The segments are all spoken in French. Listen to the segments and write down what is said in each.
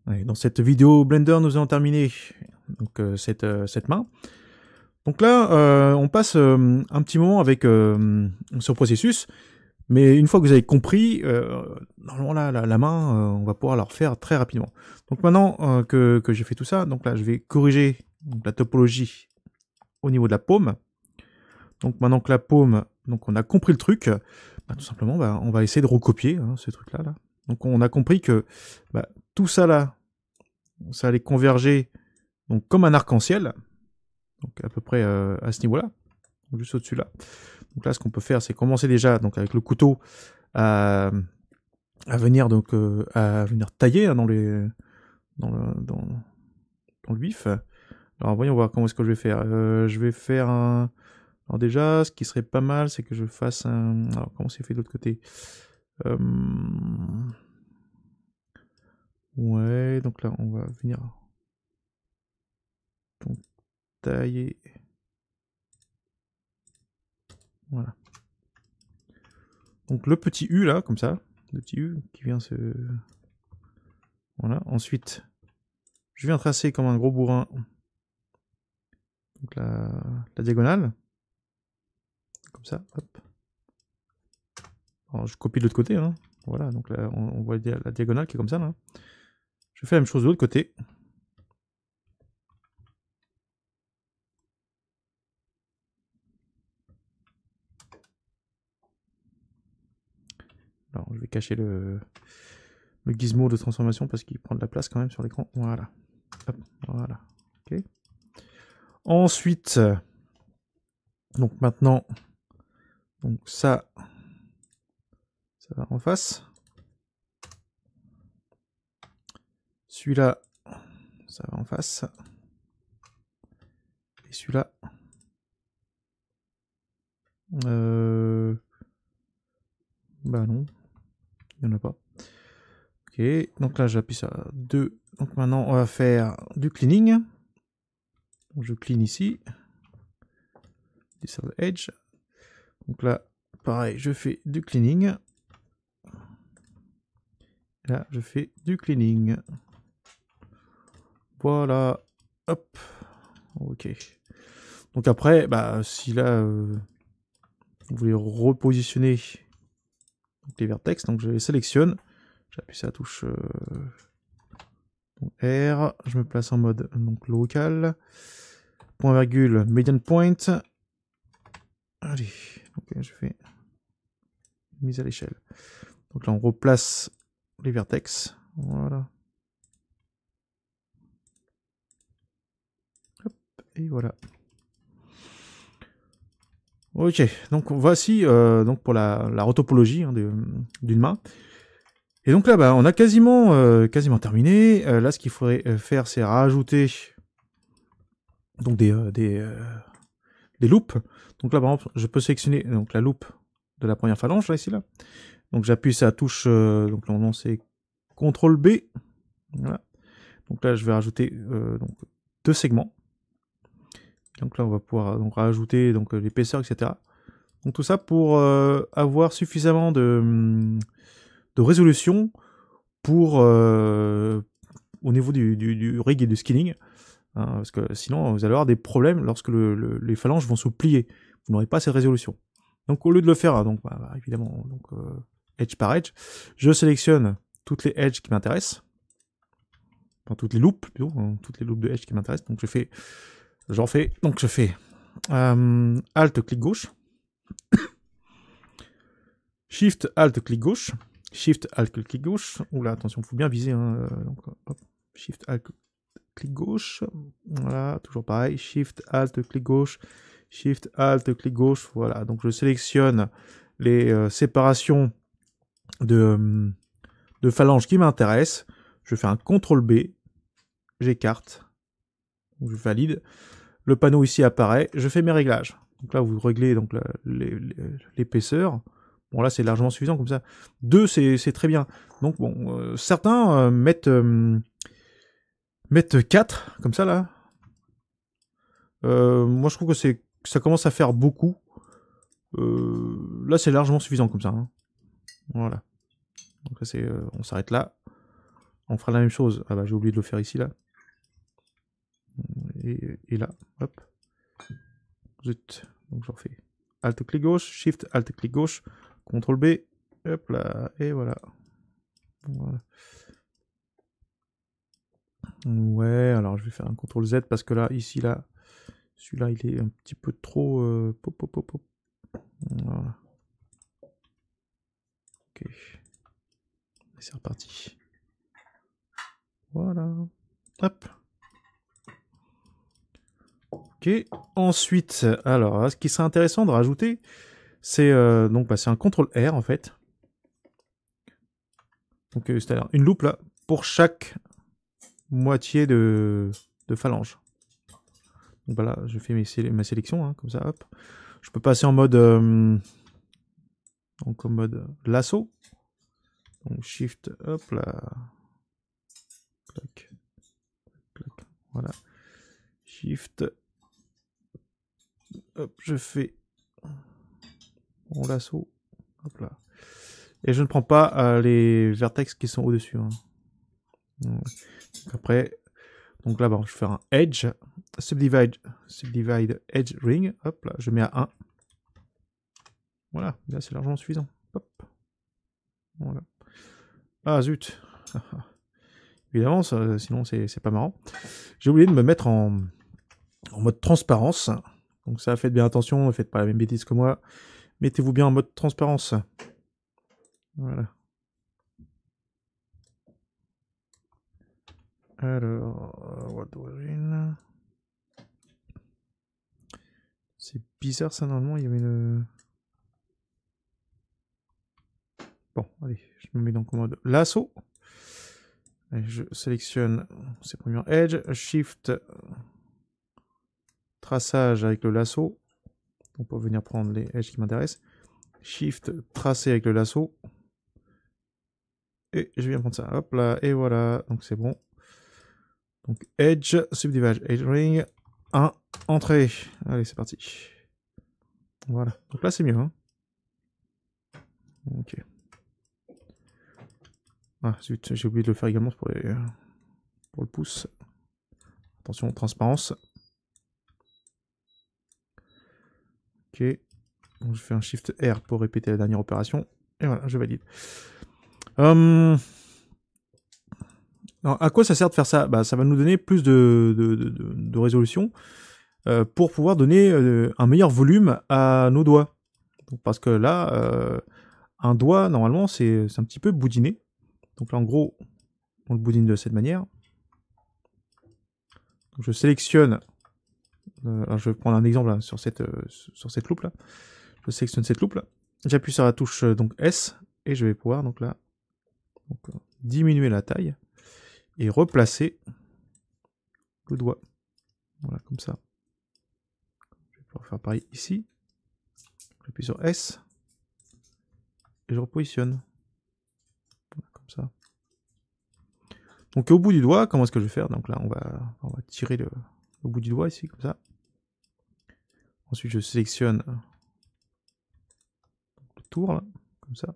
Ouais, dans cette vidéo Blender, nous allons terminer donc, cette main. Donc là, on passe un petit moment avec ce processus, mais une fois que vous avez compris, normalement là, la main, on va pouvoir la refaire très rapidement. Donc maintenant que j'ai fait tout ça, donc là je vais corriger donc, la topologie au niveau de la paume. Donc maintenant que la paume, donc on a compris le truc, bah, tout simplement on va essayer de recopier ce truc là. Donc on a compris que tout ça là, ça allait converger donc comme un arc-en-ciel, donc à peu près à ce niveau-là, juste au-dessus là. Donc là, ce qu'on peut faire, c'est commencer déjà donc avec le couteau à venir tailler dans le vif. Alors voyons voir comment est-ce que je vais faire. Je vais faire un. Alors déjà, ce qui serait pas mal, c'est que je fasse un. Alors comment c'est fait de l'autre côté? Ouais, donc là, on va venir donc, tailler. Voilà. Donc le petit U là, comme ça, le petit U qui vient se... Voilà, ensuite, je viens tracer comme un gros bourrin donc la diagonale, comme ça, hop. Alors je copie de l'autre côté, hein. Voilà, donc là on voit la diagonale qui est comme ça là. Je fais la même chose de l'autre côté. Alors je vais cacher le gizmo de transformation parce qu'il prend de la place quand même sur l'écran. Voilà. Hop, voilà. Ok. Ensuite, donc maintenant, donc ça va en face. Celui-là, ça va en face. Et celui-là, bah non, il n'y en a pas. Ok, donc là j'appuie ça 2. Donc maintenant on va faire du cleaning. Donc, je clean ici. Dissolve Edge. Donc là, pareil, je fais du cleaning. Là, je fais du cleaning. Voilà. Hop. Ok. Donc après, si là, vous voulez repositionner les vertex, donc je les sélectionne. J'appuie sur la touche R. Je me place en mode donc local. Point virgule, median point. Allez. Ok, je fais une mise à l'échelle. Donc là, on replace les vertex. Voilà. Hop, et voilà. Ok, donc voici donc pour la retopologie d'une main. Et donc là, on a quasiment terminé. Là, ce qu'il faudrait faire, c'est rajouter donc des loops. Donc là, par exemple, je peux sélectionner donc la loupe de la première phalange là, ici là. Donc j'appuie sur la touche, donc là, c'est CTRL B. Voilà. Donc là, je vais rajouter donc 2 segments. Donc là, on va pouvoir donc rajouter donc l'épaisseur, etc. Donc tout ça pour avoir suffisamment de résolution pour au niveau du rig et du skinning, hein, parce que sinon vous allez avoir des problèmes lorsque les phalanges vont se plier. Vous n'aurez pas cette résolution. Donc au lieu de le faire, donc évidemment donc edge par edge, je sélectionne toutes les edges qui m'intéressent, enfin toutes les loops plutôt, hein, toutes les loops de edge qui m'intéressent. Donc je fais Alt clic gauche. Shift Alt clic gauche, Shift Alt clic gauche. Oula, attention, il faut bien viser. Hein, donc, hop. Shift Alt clic gauche. Voilà, toujours pareil. Shift Alt clic gauche, Shift Alt clic gauche. Voilà, donc je sélectionne les séparations de phalanges qui m'intéressent. Je fais un CTRL B, j'écarte, je valide. Le panneau ici apparaît. Je fais mes réglages. Donc là, vous réglez donc l'épaisseur. Bon, là, c'est largement suffisant comme ça. 2, c'est très bien. Donc, bon, certains mettent 4, comme ça, là. Moi, je trouve que ça commence à faire beaucoup. Là, c'est largement suffisant comme ça. Hein. Voilà. Donc là, on s'arrête là. On fera la même chose. Ah bah j'ai oublié de le faire ici là. Et là, hop. Zut. Donc je refais Alt clic gauche, Shift Alt clic gauche, CTRL B, hop là, et voilà. Voilà. Ouais, alors je vais faire un CTRL Z parce que là, ici, là, celui-là, il est un petit peu trop... pop, pop, pop, pop. Voilà. Ok. Et c'est reparti. Voilà. Hop. Ok. Ensuite, alors, ce qui serait intéressant de rajouter, c'est donc bah, c'est un CTRL R en fait. Donc c'est-à-dire une loupe là pour chaque moitié de phalange. Donc voilà, je fais ma sélection, hein, comme ça, hop. Je peux passer en mode, donc en mode lasso. Donc Shift, hop là. Clac, clac, voilà. Shift. Hop, je fais mon lasso. Hop là. Et je ne prends pas les vertex qui sont au-dessus. Hein. Donc après, donc là, bon, je vais faire un edge. Subdivide edge ring. Hop là, je mets à 1. Voilà, là c'est largement suffisant. Hop. Voilà. Ah zut. Évidemment, ça, sinon c'est pas marrant. J'ai oublié de me mettre en mode transparence. Donc ça, faites bien attention, ne faites pas la même bêtise que moi. Mettez-vous bien en mode transparence. Voilà. Alors, voie d'origine. C'est bizarre ça, normalement, il y avait une... Bon, allez, je me mets dans le mode lasso. Allez, je sélectionne ces premiers edge, Shift, traçage avec le lasso. On peut venir prendre les edges qui m'intéressent. Shift, tracer avec le lasso. Et je viens prendre ça. Hop là, et voilà. Donc c'est bon. Donc edge, subdivide, edge ring. 1, entrée. Allez, c'est parti. Voilà. Donc là, c'est mieux. Hein. Ok. Ah, zut, j'ai oublié de le faire également pour le pouce. Attention, transparence. Ok. Donc, je fais un Shift R pour répéter la dernière opération. Et voilà, je valide. Alors, à quoi ça sert de faire ça? Bah, ça va nous donner plus de résolution pour pouvoir donner un meilleur volume à nos doigts. Donc, parce que là, un doigt, normalement, c'est un petit peu boudiné. Donc là, en gros, on le boudine de cette manière. Donc, je sélectionne... alors je vais prendre un exemple là, sur cette loupe là. Je sélectionne cette loupe là. J'appuie sur la touche donc S et je vais pouvoir donc là diminuer la taille et replacer le doigt. Voilà, comme ça. Je vais pouvoir faire pareil ici. J'appuie sur S et je repositionne. Voilà, comme ça. Donc au bout du doigt, comment est-ce que je vais faire? Donc là, on va tirer le bout du doigt ici, comme ça. Ensuite, je sélectionne le tour, là, comme ça.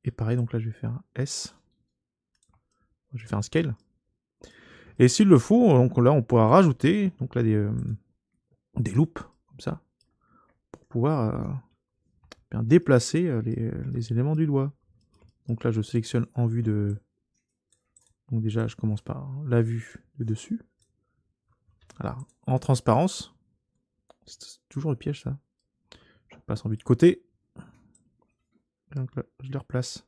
Et pareil, donc là, je vais faire un S. Je vais faire un scale. Et s'il le faut, donc là, on pourra rajouter donc là, des loupes, comme ça, pour pouvoir bien déplacer les éléments du doigt. Donc là, je sélectionne en vue de... Donc déjà, je commence par la vue de dessus. Voilà, en transparence. C'est toujours le piège, ça. Je passe en vue de côté. Et donc là, je les replace.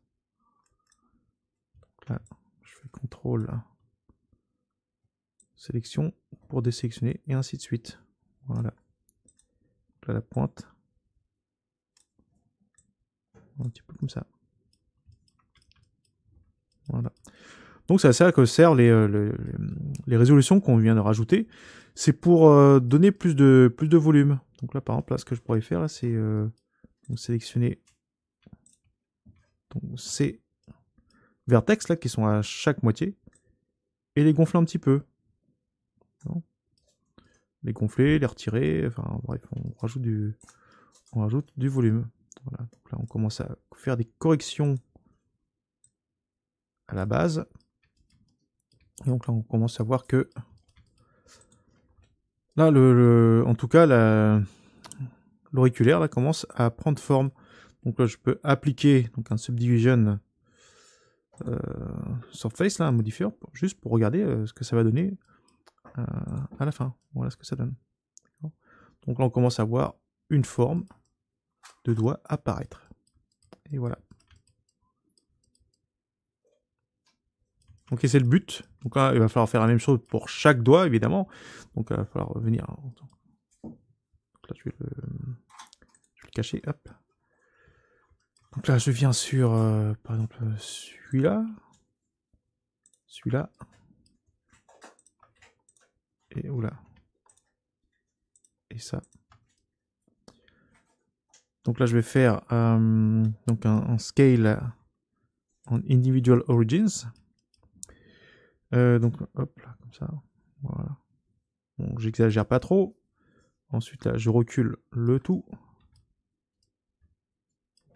Donc là, je fais CTRL, sélection, pour désélectionner, et ainsi de suite. Voilà. Donc là, la pointe. Un petit peu comme ça. Voilà. Donc c'est à ça que servent les résolutions qu'on vient de rajouter. C'est pour donner plus de volume. Donc là, par exemple, là, ce que je pourrais faire, c'est sélectionner donc, ces vertex là qui sont à chaque moitié et les gonfler un petit peu. Non, les gonfler, les retirer. Enfin bref, on rajoute du volume. Voilà. Donc là, on commence à faire des corrections à la base. Et donc là, on commence à voir que là, en tout cas, l'auriculaire là commence à prendre forme. Donc là, je peux appliquer donc un subdivision surface, là, un modifier, juste pour regarder ce que ça va donner à la fin. Voilà ce que ça donne. Donc là, on commence à voir une forme de doigt apparaître. Et voilà. Donc c'est le but. Donc là, il va falloir faire la même chose pour chaque doigt, évidemment. Donc il va falloir revenir. Donc là, je vais le cacher. Hop. Donc là, je viens sur, par exemple, celui-là. Celui-là. Et oula. Et ça. Donc là, je vais faire donc un scale en individual origins. Donc hop là, comme ça. Voilà. Bon, j'exagère pas trop. Ensuite là, je recule le tout.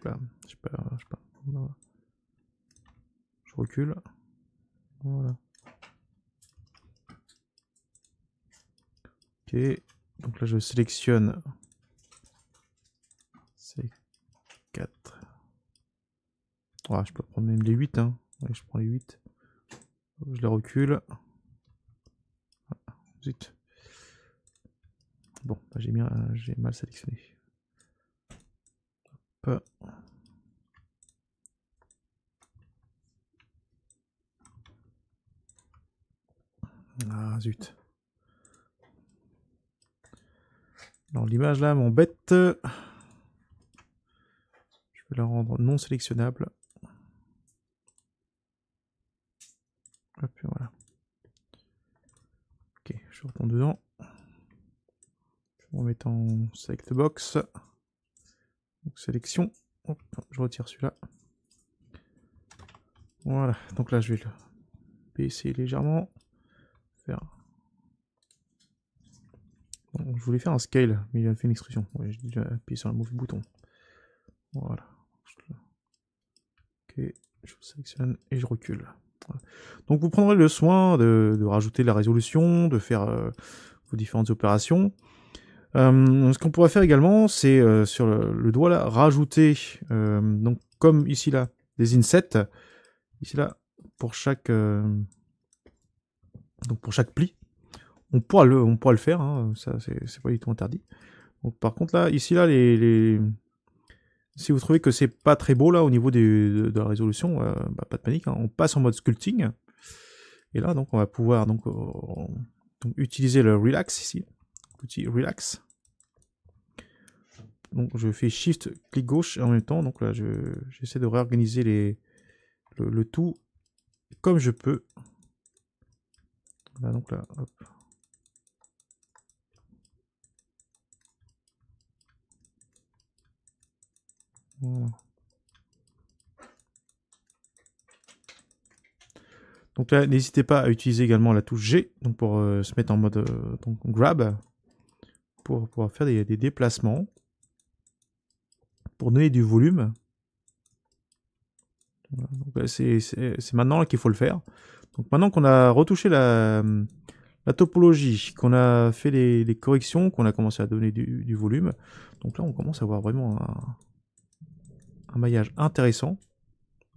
Là, je sais pas. Voilà. Je recule. Voilà. Ok. Donc là, je sélectionne ces 4. Oh, je peux prendre même les 8. Hein. Ouais, je prends les 8. Je les recule. Ah, zut. Bon, bah, j'ai mal sélectionné. Hop. Ah, zut. Alors l'image là m'embête. Je vais la rendre non sélectionnable. Hop, voilà. Ok, je retourne dedans. Je vais remettre en select box. Donc sélection. Hop, je retire celui-là. Voilà, donc là je vais le baisser légèrement. Faire. Bon, je voulais faire un scale, mais il a fait une extrusion. Ouais, j'ai déjà appuyé sur le mauvais bouton. Voilà. Ok, je sélectionne et je recule. Voilà. Donc vous prendrez le soin de rajouter la résolution, de faire vos différentes opérations. Ce qu'on pourrait faire également, c'est sur le doigt là, rajouter, donc comme ici là, des insets, ici là, pour chaque, donc pour chaque pli. On pourra le faire, hein, ça c'est pas du tout interdit. Donc, par contre là, ici là, si vous trouvez que c'est pas très beau là au niveau de la résolution, bah, pas de panique, hein, on passe en mode sculpting. Et là donc on va pouvoir donc utiliser le relax ici, l'outil relax. Donc je fais shift clic gauche en même temps, donc là j'essaie de réorganiser le tout comme je peux. Voilà, donc là, hop. Voilà. Donc là, n'hésitez pas à utiliser également la touche G donc pour se mettre en mode donc grab, pour pouvoir faire des déplacements, pour donner du volume. Voilà, c'est maintenant qu'il faut le faire. Donc maintenant qu'on a retouché la topologie, qu'on a fait les corrections, qu'on a commencé à donner du volume, donc là on commence à avoir vraiment un maillage intéressant.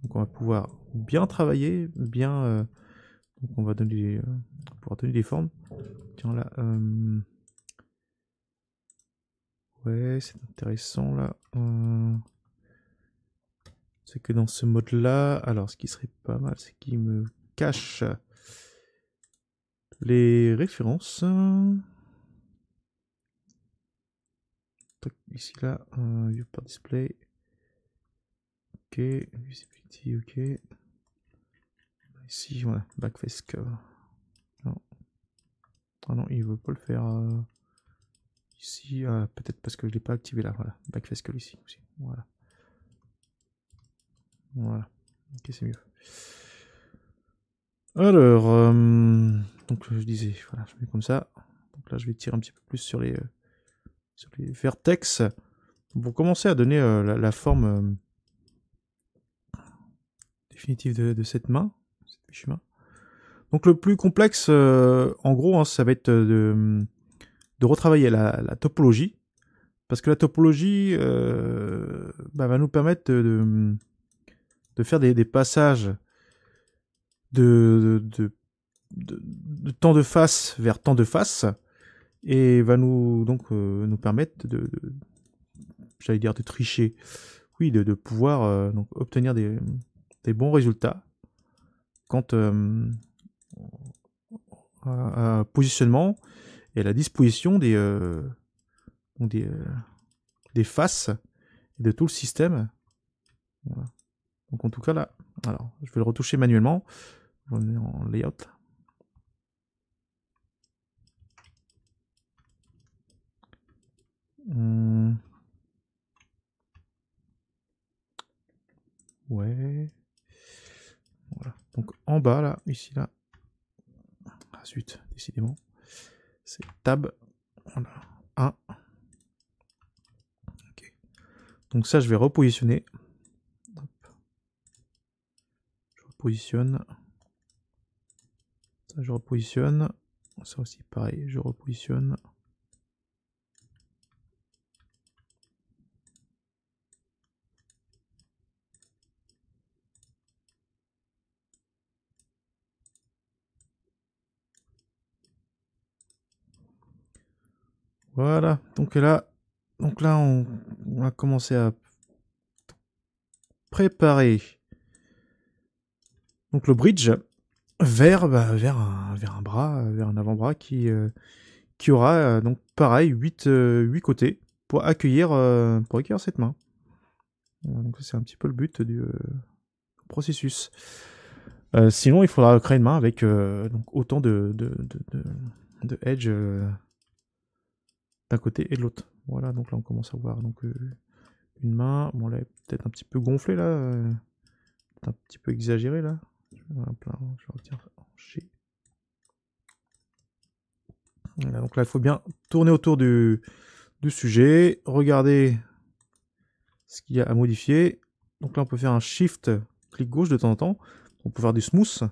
Donc on va pouvoir bien travailler, bien... donc on va pouvoir donner des formes. Tiens là... ouais, c'est intéressant là. C'est que dans ce mode-là, alors ce qui serait pas mal, c'est qu'il me cache les références. Ici là, view par display. Ok, visibility, ok. Ici, voilà, backface cover. Non. Ah non, il veut pas le faire ici. Peut-être parce que je l'ai pas activé là. Voilà, backface cover ici aussi. Voilà. Voilà. Ok, c'est mieux. Alors, donc je disais, voilà, je mets comme ça. Donc là, je vais tirer un petit peu plus sur les vertex pour commencer à donner la forme définitive de cette main. fichier main. Donc le plus complexe, en gros, hein, ça va être de retravailler la topologie, parce que la topologie va nous permettre de faire des passages de temps de face vers temps de face, et va nous nous permettre j'allais dire de tricher, oui, de pouvoir donc obtenir des bons résultats quant à positionnement et à la disposition des faces et de tout le système. Voilà. Donc en tout cas là, alors je vais le retoucher manuellement. On est en layout. Ouais. Voilà. Donc en bas là, ici là. Ah zut, décidément. C'est tab. Voilà. 1. Ok. Donc ça je vais repositionner. Hop. Je repositionne. Ça je repositionne. Ça aussi pareil, je repositionne. Voilà, donc là on va commencer à préparer donc le bridge vers un bras, vers un avant-bras qui aura donc pareil 8 côtés pour accueillir cette main. Voilà, donc c'est un petit peu le but du processus. Sinon il faudra créer une main avec donc autant de edge d'un côté et de l'autre. Voilà, donc là on commence à voir donc une main. Bon là elle est peut-être un petit peu gonflée là, un petit peu exagéré là. Voilà, je vais retirer G. Voilà, donc là il faut bien tourner autour du sujet, regarder ce qu'il y a à modifier. Donc là on peut faire un shift clic gauche de temps en temps. On peut faire du smooth.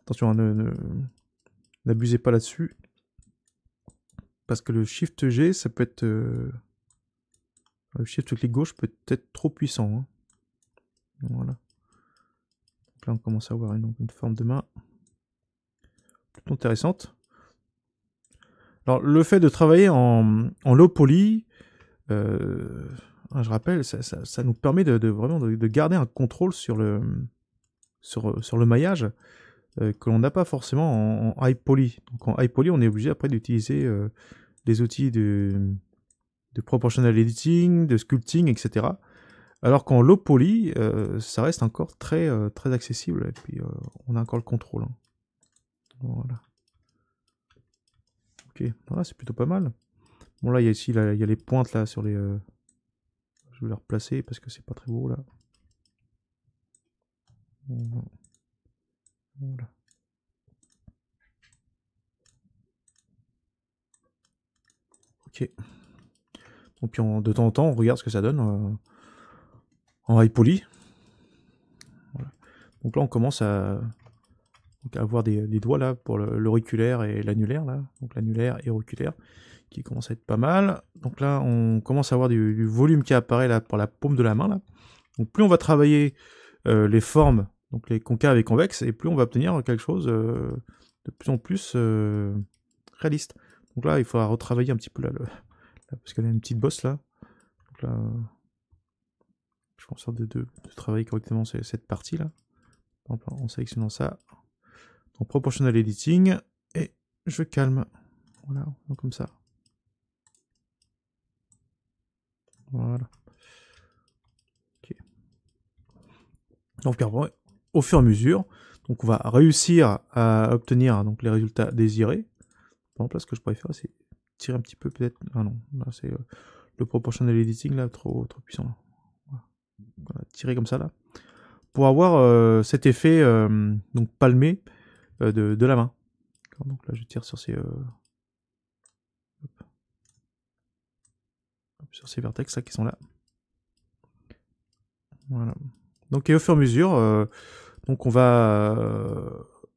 Attention, hein, n'abusez pas là-dessus. Parce que le shift G, ça peut être... le shift clic gauche peut être trop puissant. Hein. Voilà. Donc là on commence à avoir une forme de main plutôt intéressante. Alors le fait de travailler en low poly, je rappelle, ça nous permet vraiment de garder un contrôle sur le maillage que l'on n'a pas forcément en high poly. Donc en high poly, on est obligé après d'utiliser des outils de proportional editing, de sculpting, etc. Alors qu'en low poly, ça reste encore très accessible et puis on a encore le contrôle. Hein. Voilà. Ok, voilà, c'est plutôt pas mal. Bon là, il y a ici, il y a les pointes là sur les. Je vais les replacer parce que c'est pas très beau là. Voilà. Ok. Donc puis de temps en temps, on regarde ce que ça donne en high poly. Voilà. Donc là, on commence à avoir des doigts là pour l'auriculaire et l'annulaire là. Donc l'annulaire et auriculaire qui commence à être pas mal. Donc là, on commence à avoir du volume qui apparaît là pour la paume de la main là. Donc plus on va travailler les formes, donc les concaves et convexes, et plus on va obtenir quelque chose de plus en plus réaliste. Donc là, il faudra retravailler un petit peu là, parce qu'elle a une petite bosse là. Donc là, je pense de travailler correctement cette partie là. En sélectionnant ça, en proportional editing, et je calme. Voilà, donc comme ça. Voilà. Ok. Donc au fur et à mesure, donc on va réussir à obtenir donc les résultats désirés. Par exemple, là, ce que je pourrais faire, c'est tirer un petit peu peut-être. Ah non, là c'est le proportional editing là, trop puissant. Là. Voilà, tirer comme ça là, pour avoir cet effet donc palmé de la main. Donc là, je tire sur sur ces vertex là qui sont là. Voilà. Donc et au fur et à mesure, Donc on va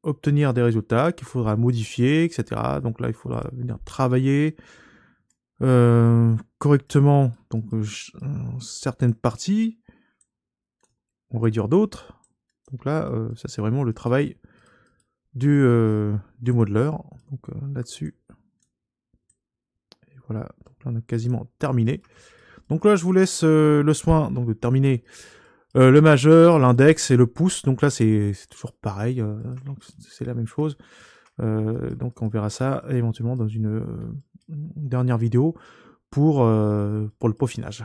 obtenir des résultats qu'il faudra modifier, etc. Donc là, il faudra venir travailler correctement donc certaines parties, en réduire d'autres. Donc là, ça c'est vraiment le travail du modeler. Donc là-dessus, et voilà. Donc là, on a quasiment terminé. Donc là, je vous laisse le soin donc de terminer le majeur, l'index et le pouce. Donc là, c'est toujours pareil. Donc c'est la même chose. Donc on verra ça éventuellement dans une dernière vidéo pour le peaufinage.